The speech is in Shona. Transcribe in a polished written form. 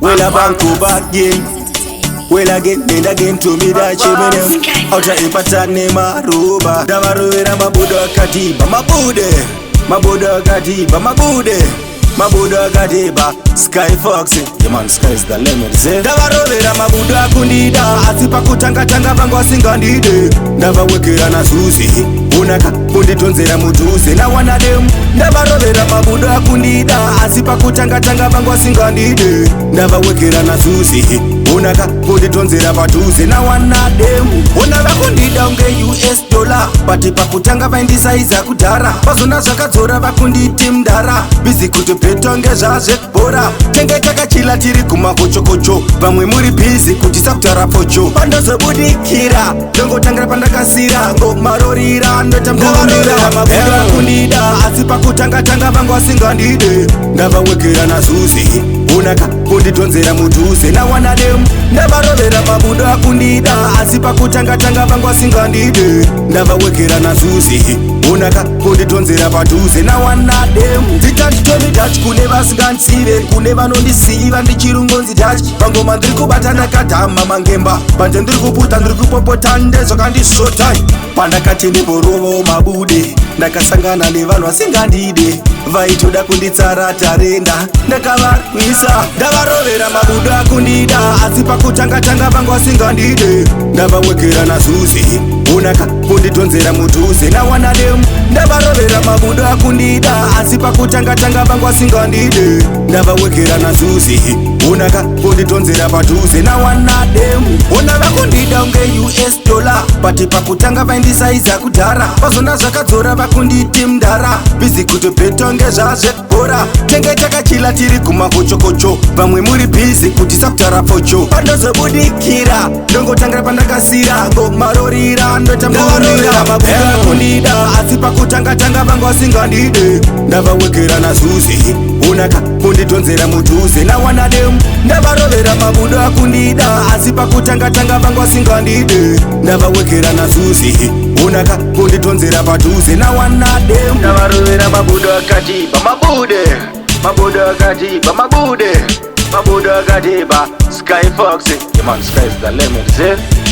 Well, I bank to back game. Well, again and again to me that chimney. Outra ipatane maruba. Davaruera mabuda katiba mabude. Mabuda katiba mabude. Mabuda katiba. Sky Fox. Yeah man, sky is the limit. Davaruera mabuda kundida. Asipa kutanga tanga bango singandide. Ndavawekera na susi. Unaka kunditonzera mutuze na wanademu. Ndavarovera mabuda kundida. Asipa kutanga tanga bango singandide. Ndavawekera na susi. Unaka kunditonzera patuze na wanademu. Unava kundida unge US dollar. Pati pakutanga vaindisaiza kudhara. Pazona zvakadzora vakunditi mdara. Bizi kuti petonge zvazve bora. Tenge takachila tiri kumakochokocho. Vamwe muri bizi kuti sakutara pocho. Pandozobudikira ndongotangira pandakasira. Ngomarorira ndotambuira mabuda kundida. Asipa kutanga tanga vangu vasingandide. Ndavawekera na zuzi. Unaka kunditonzera mutuze na wanademu. Ndavarovera mabuda kundida. Asipa kutanga tanga vangu vasingandide. Ndavawekera na zuzi. Unaka kunditonzera patuze na wanademu. Nditachitomi Dutch kune vasingantsive. Kune vanondisiva ndichirungonzi Dutch. Pangoma ndiri kubata ndakadhama mangemba. Pande ndiri kuputa ndiri kupopota ndezvakandishotai. Pandakati ndimborovao mabude. Ndakasangana nevanhu vasingandide. Vaitoda kunditsarata renda. Ndakavarwisa. Ndavarovera mabuda kundida. Asi pakutanga tanga vangu vasingandide. Ndavawekera na zuzi. Unaka kunditonzera mutuze na wanademu. Ndavarovera mabuda kundida. Asi pakutanga tanga vangu vasingandide. Ndavawekera na zuzi. Unaka kunditonzera patuze na wanademu. Ona vakundida unge US dollar. Pati pakutanga vaindisaiza kudhara. Pazona zvakadzora vakunditi mdara. Bizi kuti petonge zvazve bora. Tenge takachila tiri kumakochokocho. Vamwe muri bizi kuti sakutara pocho. Pandozobudikira ndongotangira pandakasira. Ngomarorira ndotambuira mabuda kundida. Asi pakutanga tanga vangu vasingandide. Ndavawekera na zuzi. Unaka kunditonzera mutuze na wanademu. Ndavarovera mabuda kundida. Asi pakutanga tanga vangu vasingandide. Ndavawekera na zuzi. Unaka kunditonzera patuze na wanademu. Ndavarovera mabuda katiba mabude. Mabuda katiba mabude. Mabuda katiba. Sky Fox. Yeah man, sky is the limit.